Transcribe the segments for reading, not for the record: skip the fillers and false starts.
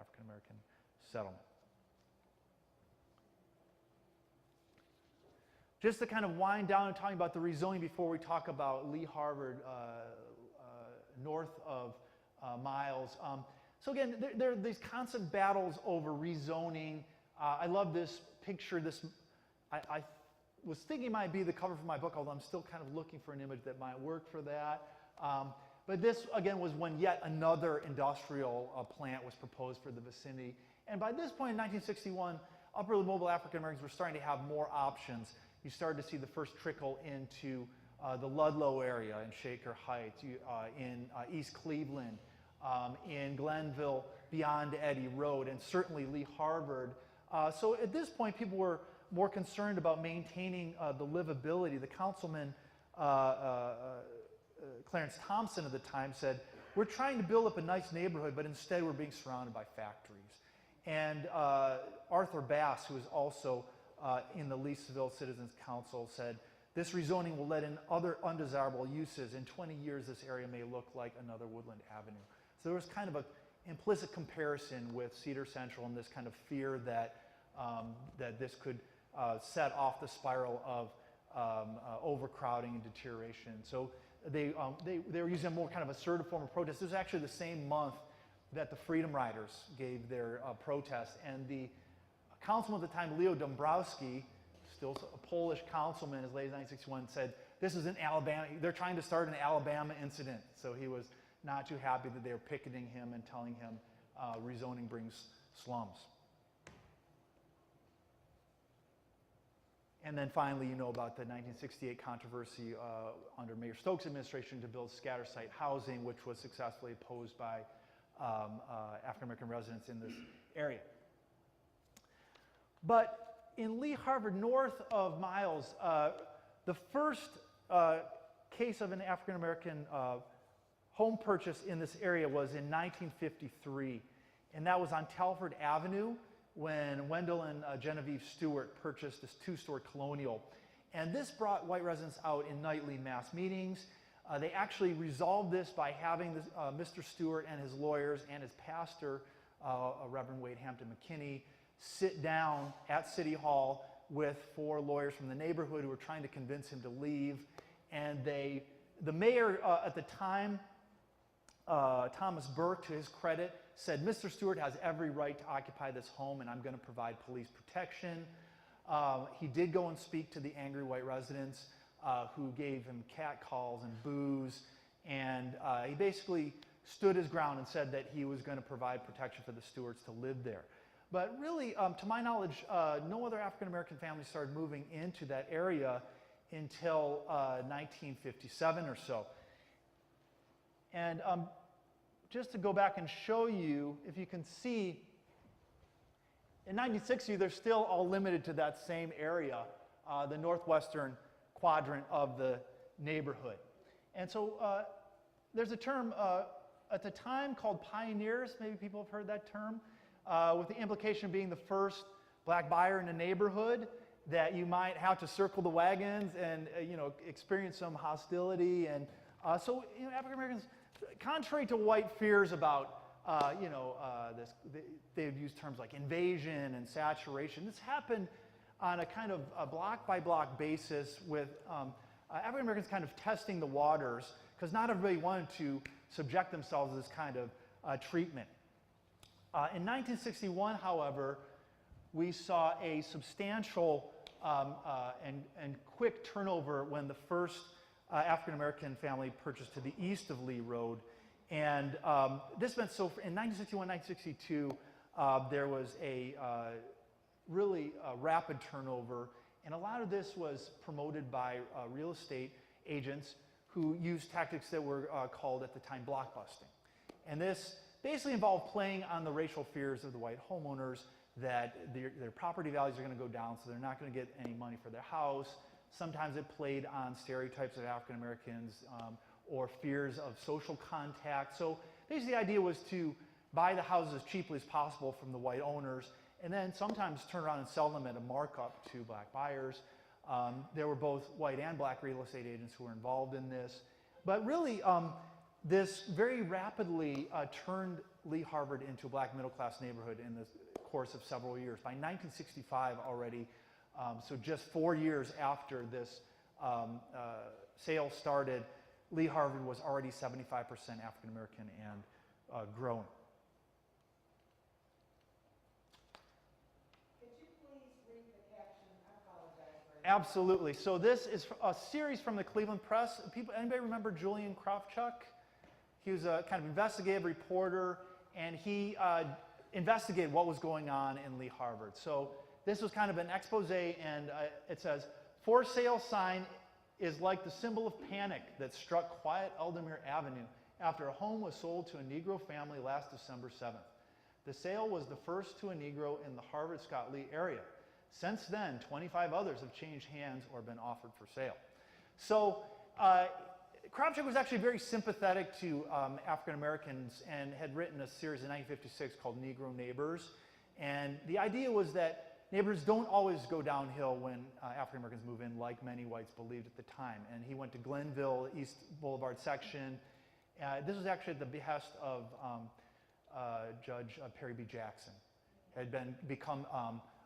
African-American settlement. Just to kind of wind down and talking about the rezoning before we talk about LeeHarvard north of Miles. So again, there are these constant battles over rezoning. I love this picture. I was thinking it might be the cover for my book, although I'm still kind of looking for an image that might work for that. But this, again, was when yet another industrial plant was proposed for the vicinity. And by this point in 1961, upperly mobile African Americans were starting to have more options. You started to see the first trickle into the Ludlow area in Shaker Heights, in East Cleveland, in Glenville, beyond Eddy Road, and certainly LeeHarvard. So at this point, people were more concerned about maintaining the livability. The councilman, Clarence Thompson at the time, said, "We're trying to build up a nice neighborhood, but instead we're being surrounded by factories." And Arthur Bass, who was also in the Leesville Citizens Council, said, "This rezoning will let in other undesirable uses. In 20 years, this area may look like another Woodland Avenue." So there was kind of an implicit comparison with Cedar Central and this kind of fear that, that this could set off the spiral of overcrowding and deterioration. So they were using a more kind of assertive form of protest. This was actually the same month that the Freedom Riders gave their protest, and the councilman at the time, Leo Dombrowski, still a Polish councilman as late as 1961, said, "This is an Alabama, they're trying to start an Alabama incident." So he was not too happy that they were picketing him and telling him rezoning brings slums. And then finally, you know about the 1968 controversy under Mayor Stokes' administration to build scatter site housing, which was successfully opposed by African-American residents in this area. But in LeeHarvard, north of Miles, the first case of an African-American home purchase in this area was in 1953, and that was on Telford Avenue when Wendell and Genevieve Stewart purchased this two-story colonial. And this brought white residents out in nightly mass meetings. They actually resolved this by having this, Mr. Stewart and his lawyers and his pastor, Reverend Wade Hampton McKinney, sit down at City Hall with 4 lawyers from the neighborhood who were trying to convince him to leave. And the mayor at the time, Thomas Burke, to his credit, said, "Mr. Stewart has every right to occupy this home, and I'm going to provide police protection." He did go and speak to the angry white residents who gave him catcalls and boos, and he basically stood his ground and said that he was going to provide protection for the Stewarts to live there. But really, to my knowledge, no other African-American families started moving into that area until 1957 or so. And just to go back and show you, if you can see, in 1960, they're still all limited to that same area, the northwestern quadrant of the neighborhood. And so there's a term at the time called pioneers. Maybe people have heard that term, with the implication of being the first black buyer in a neighborhood, that you might have to circle the wagons and experience some hostility. And so African Americans, contrary to white fears about they would use terms like invasion and saturation, this happened on a kind of a block by block basis with African Americans kind of testing the waters, because not everybody wanted to subject themselves to this kind of treatment. In 1961, however, we saw a substantial and quick turnover when the first African-American family purchased to the east of Lee Road. And this meant, so in 1961, 1962, there was a really rapid turnover. And a lot of this was promoted by real estate agents who used tactics that were called at the time blockbusting. And this basically involved playing on the racial fears of the white homeowners that their property values are going to go down, so they're not going to get any money for their house. Sometimes it played on stereotypes of African Americans or fears of social contact. So basically the idea was to buy the houses as cheaply as possible from the white owners, and then sometimes turn around and sell them at a markup to black buyers. There were both white and black real estate agents who were involved in this. But really, this very rapidly turned LeeHarvard into a black middle-class neighborhood in the course of several years. By 1965 already, so just 4 years after this sale started, LeeHarvard was already 75% African American and growing. Could you please read the caption? I apologize for it. Absolutely. So this is a series from the Cleveland Press. Anybody remember Julian Kravchuk? He was a kind of investigative reporter, and he investigated what was going on in LeeHarvard. So this was kind of an expose, and it says, "For sale sign is like the symbol of panic that struck quiet Eldemere Avenue after a home was sold to a Negro family last December 7th. The sale was the first to a Negro in the Harvard-Scott-Lee area. Since then, 25 others have changed hands or been offered for sale." So Kravchuk was actually very sympathetic to African Americans and had written a series in 1956 called Negro Neighbors. And the idea was that neighborhoods don't always go downhill when African Americans move in, like many whites believed at the time. And he went to Glenville, East Boulevard section. This was actually at the behest of Judge Perry B. Jackson. Had become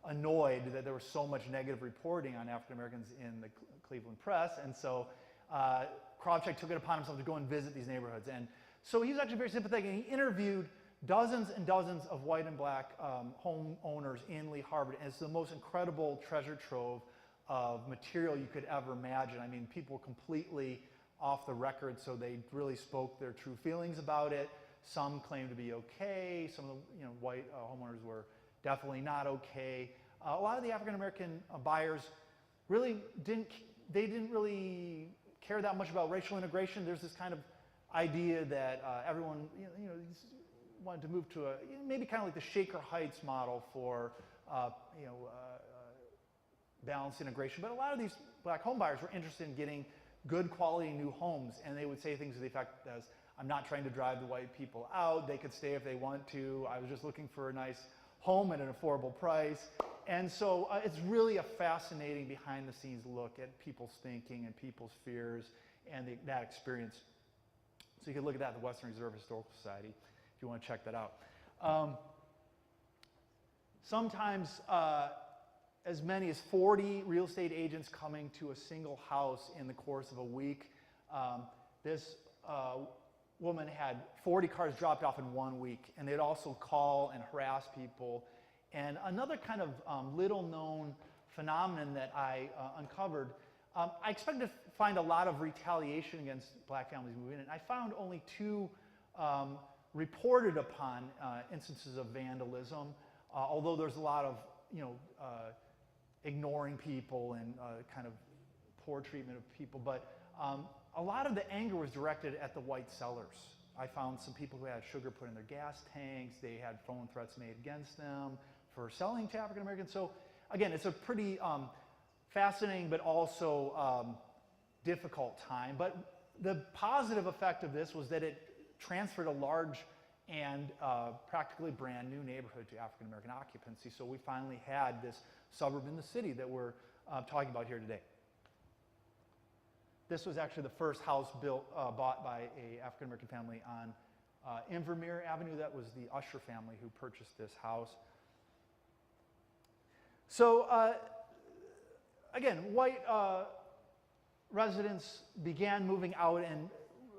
annoyed that there was so much negative reporting on African Americans in the Cleveland Press, and so Kravchuk took it upon himself to go and visit these neighborhoods. And so he was actually very sympathetic, and he interviewed dozens and dozens of white and black homeowners in LeeHarvard. And it's the most incredible treasure trove of material you could ever imagine. I mean, people were completely off the record, so they really spoke their true feelings about it. Some claimed to be okay. Some of the white homeowners were definitely not okay. A lot of the African American buyers really didn't really care that much about racial integration. There's this kind of idea that everyone wanted to move to a maybe kind of like the Shaker Heights model for balanced integration. But a lot of these black home buyers were interested in getting good quality new homes, and they would say things to the effect as, "I'm not trying to drive the white people out. They could stay if they want to. I was just looking for a nice home at an affordable price." And so it's really a fascinating behind-the-scenes look at people's thinking and people's fears and that experience. So you can look at that at the Western Reserve Historical Society if you want to check that out. Sometimes as many as 40 real estate agents coming to a single house in the course of a week. This woman had 40 cars dropped off in 1 week, and they'd also call and harass people. And another kind of little-known phenomenon that I uncovered, I expected to find a lot of retaliation against black families moving in, and I found only 2 reported upon instances of vandalism, although there's a lot of ignoring people and kind of poor treatment of people. But a lot of the anger was directed at the white sellers. I found some people who had sugar put in their gas tanks. They had phone threats made against them for selling to African Americans. So again, it's a pretty fascinating but also difficult time. But the positive effect of this was that it transferred a large and practically brand new neighborhood to African American occupancy. So we finally had this suburb in the city that we're talking about here today. This was actually the first house bought by an African American family on Invermere Avenue. That was the Usher family who purchased this house. So again, white residents began moving out, and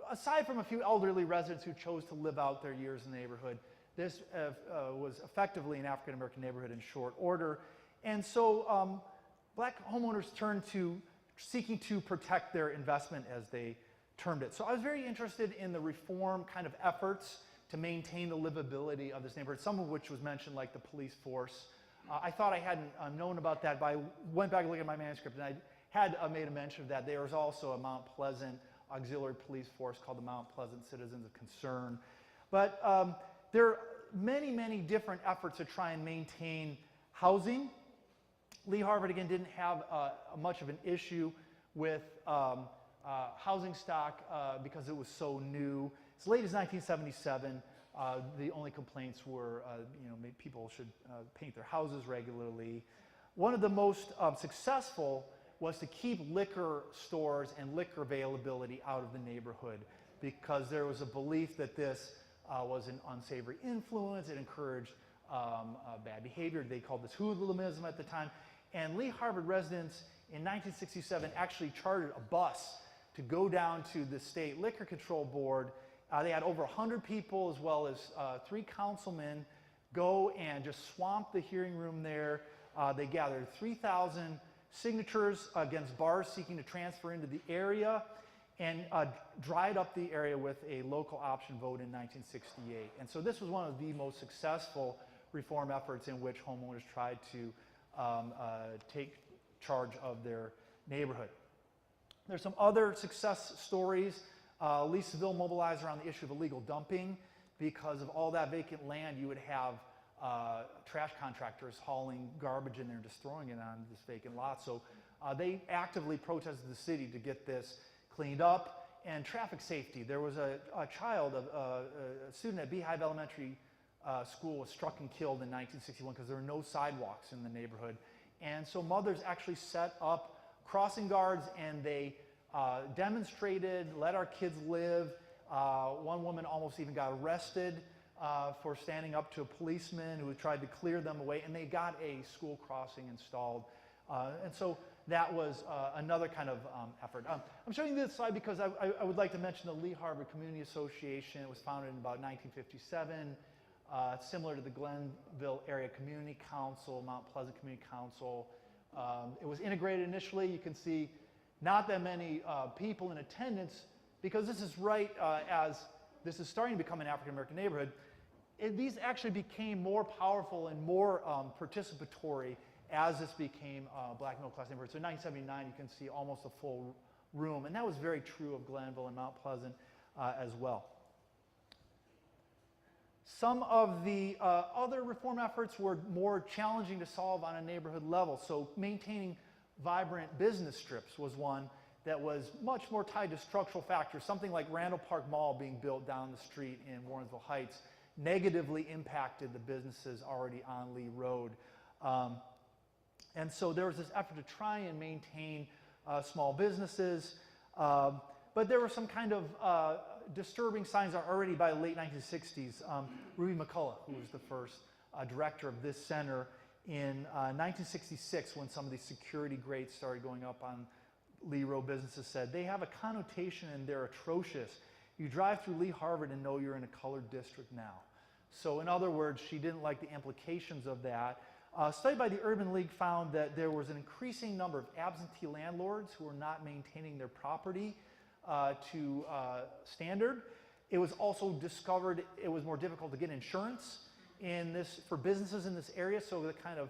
aside from a few elderly residents who chose to live out their years in the neighborhood, this was effectively an African American neighborhood in short order. And so black homeowners turned to seeking to protect their investment, as they termed it. So I was very interested in the reform kind of efforts to maintain the livability of this neighborhood, some of which was mentioned, like the police force. I thought I hadn't known about that, but I went back and looked at my manuscript, and I had made a mention of that. There was also a Mount Pleasant auxiliary police force called the Mount Pleasant Citizens of Concern. But there are many, many different efforts to try and maintain housing. LeeHarvard, again, didn't have much of an issue with housing stock because it was so new. As late as 1977, the only complaints were, people should paint their houses regularly. One of the most successful was to keep liquor stores and liquor availability out of the neighborhood, because there was a belief that this was an unsavory influence. It encouraged bad behavior. They called this hoodlumism at the time. And LeeHarvard residents in 1967 actually chartered a bus to go down to the state liquor control board. They had over 100 people as well as 3 councilmen go and just swamp the hearing room there. They gathered 3,000 signatures against bars seeking to transfer into the area, and dried up the area with a local option vote in 1968. And so this was one of the most successful reform efforts in which homeowners tried to take charge of their neighborhood. There's some other success stories. Leesville mobilized around the issue of illegal dumping. Because of all that vacant land, you would have trash contractors hauling garbage in there and just throwing it on this vacant lot. So they actively protested the city to get this cleaned up. And traffic safety. There was a child, a student at Beehive Elementary School was struck and killed in 1961 because there were no sidewalks in the neighborhood. And so mothers actually set up crossing guards, and they demonstrated, let our kids live. One woman almost even got arrested for standing up to a policeman who tried to clear them away, and they got a school crossing installed. And so that was another kind of effort. I'm showing you this slide because I would like to mention the LeeHarvard Community Association. It was founded in about 1957. Similar to the Glenville Area Community Council, Mount Pleasant Community Council. It was integrated initially. You can see not that many people in attendance, because this is right as this is starting to become an African American neighborhood. These actually became more powerful and more participatory as this became a black middle class neighborhood. So in 1979, you can see almost a full room, and that was very true of Glenville and Mount Pleasant as well. Some of the other reform efforts were more challenging to solve on a neighborhood level. So maintaining vibrant business strips was one that was much more tied to structural factors. Something like Randall Park Mall being built down the street in Warrensville Heights negatively impacted the businesses already on Lee Road. And so there was this effort to try and maintain small businesses. But there were some kind of disturbing signs already by the late 1960s. Ruby McCullough, who was the first director of this center, in 1966, when some of these security grates started going up on Lee Road businesses, said, they have a connotation and they're atrocious. You drive through LeeHarvard and know you're in a colored district now. So in other words, she didn't like the implications of that. A study by the Urban League found that there was an increasing number of absentee landlords who were not maintaining their property to standard. It was also discovered it was more difficult to get insurance for businesses in this area. So the kind of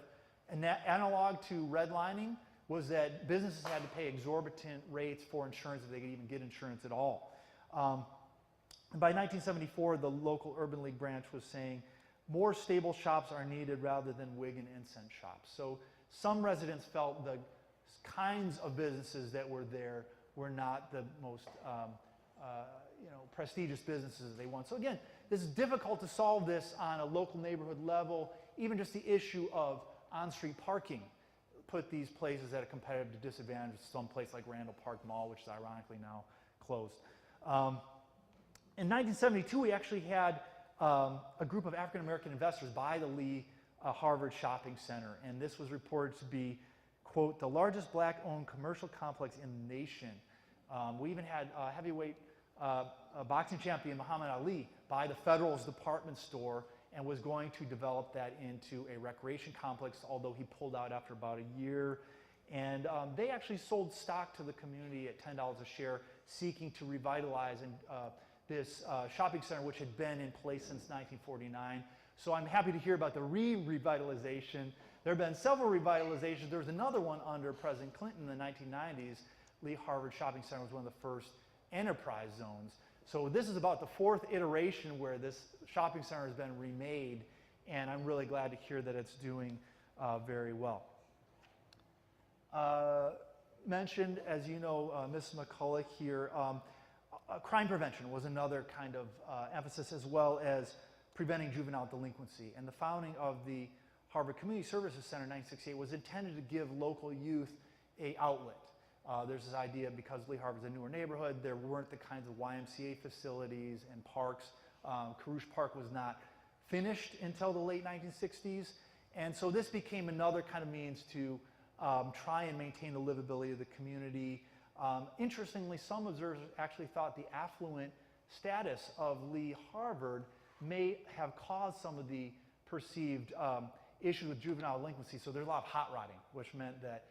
analog to redlining was that businesses had to pay exorbitant rates for insurance if they could even get insurance at all. By 1974, the local Urban League branch was saying more stable shops are needed rather than wig and incense shops. So some residents felt the kinds of businesses that were there were not the most prestigious businesses they want. So again, this is difficult to solve this on a local neighborhood level. Even just the issue of on-street parking put these places at a competitive disadvantage. Some place like Randall Park Mall, which is ironically now closed. In 1972, we actually had a group of African American investors buy the LeeHarvard Shopping Center, and this was reported to be, quote, the largest black-owned commercial complex in the nation. We even had heavyweight boxing champion Muhammad Ali buy the Federal's department store and was going to develop that into a recreation complex, although he pulled out after about a year. And they actually sold stock to the community at $10 a share, seeking to revitalize this shopping center, which had been in place since 1949. So I'm happy to hear about the revitalization. There have been several revitalizations. There was another one under President Clinton in the 1990s. LeeHarvard Shopping Center was one of the first enterprise zones. So this is about the fourth iteration where this shopping center has been remade, and I'm really glad to hear that it's doing very well. Mentioned, as you know, Ms. McCullough here, crime prevention was another kind of emphasis, as well as preventing juvenile delinquency. And the founding of the Harvard Community Services Center in 1968 was intended to give local youth an outlet. There's this idea, because LeeHarvard's a newer neighborhood, there weren't the kinds of YMCA facilities and parks Carouge Park was not finished until the late 1960s. And so this became another kind of means to try and maintain the livability of the community. Interestingly, some observers actually thought the affluent status of LeeHarvard may have caused some of the perceived issues with juvenile delinquency. So there's a lot of hot rodding, which meant that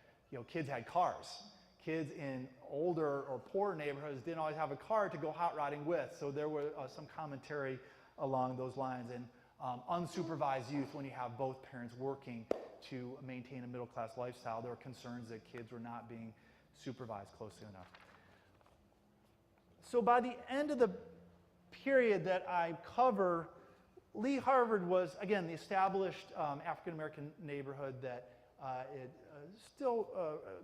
kids had cars. Kids in older or poorer neighborhoods didn't always have a car to go hot rodding with. So there was some commentary along those lines. And unsupervised youth, when you have both parents working to maintain a middle-class lifestyle, there were concerns that kids were not being supervised closely enough. So by the end of the period that I cover, LeeHarvard was, again, the established African-American neighborhood that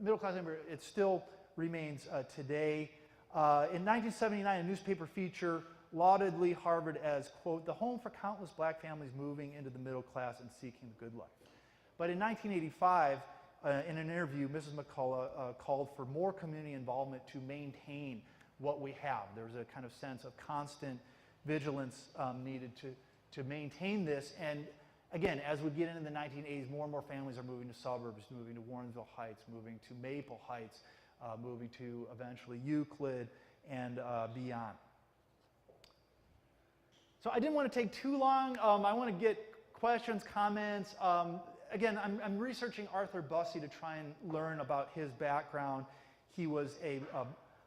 middle-class neighborhood, it still remains today. In 1979, a newspaper feature lauded LeeHarvard as, quote, the home for countless black families moving into the middle class and seeking the good life. But in 1985, in an interview, Mrs. McCullough called for more community involvement to maintain what we have. There's a kind of sense of constant vigilance needed to maintain this. And again, as we get into the 1980s, more and more families are moving to suburbs, moving to Warrensville Heights, moving to Maple Heights, moving to eventually Euclid and beyond. So I didn't want to take too long. I want to get questions, comments. Again, I'm researching Arthur Bussey to try and learn about his background. He was a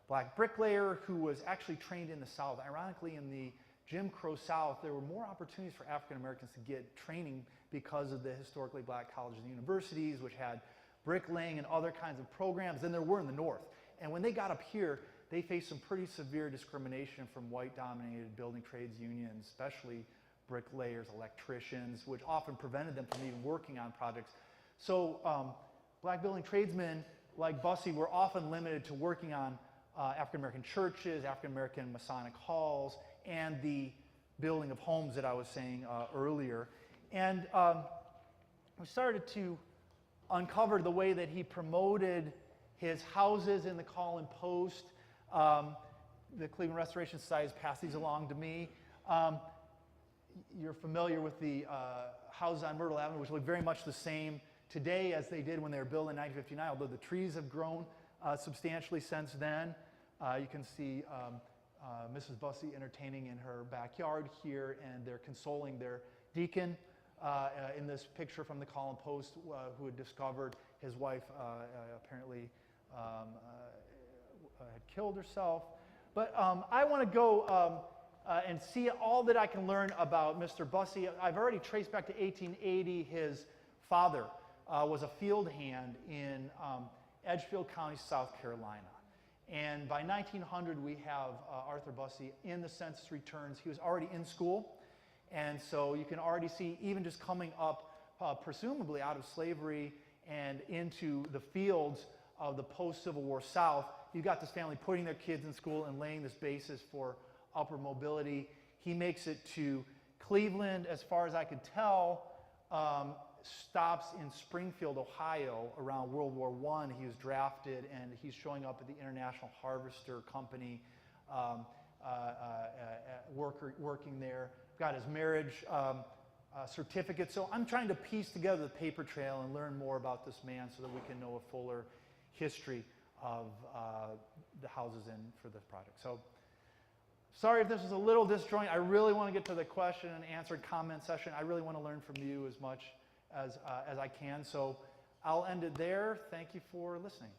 black bricklayer who was actually trained in the South. Ironically, in the Jim Crow South, there were more opportunities for African Americans to get training because of the historically black colleges and universities, which had bricklaying and other kinds of programs than there were in the North. And when they got up here, they faced some pretty severe discrimination from white-dominated building trades unions, especially bricklayers, electricians, which often prevented them from even working on projects. So black building tradesmen like Bussey were often limited to working on African-American churches, African-American Masonic halls, and the building of homes that I was saying earlier. And we started to uncover the way that he promoted his houses in the Call and Post. The Cleveland Restoration Society has passed these along to me. You're familiar with the houses on Myrtle Avenue, which look very much the same today as they did when they were built in 1959, although the trees have grown substantially since then. You can see Mrs. Bussey entertaining in her backyard here, and they're consoling their deacon in this picture from the Call and Post, who had discovered his wife apparently had killed herself. But I want to go and see all that I can learn about Mr. Bussey. I've already traced back to 1880. His father was a field hand in Edgefield County, South Carolina. And by 1900, we have Arthur Bussey in the census returns. He was already in school. And so you can already see, even just coming up, presumably out of slavery and into the fields of the post-Civil War South, you've got this family putting their kids in school and laying this basis for upward mobility. He makes it to Cleveland, as far as I could tell, stops in Springfield, Ohio around World War I. He was drafted, and he's showing up at the International Harvester Company, working there. Got his marriage certificate. So I'm trying to piece together the paper trail and learn more about this man so that we can know a fuller history of the houses in for this project. So sorry if this was a little disjoint. I really want to get to the question and answer comment session. I really want to learn from you as much as I can. So I'll end it there. Thank you for listening.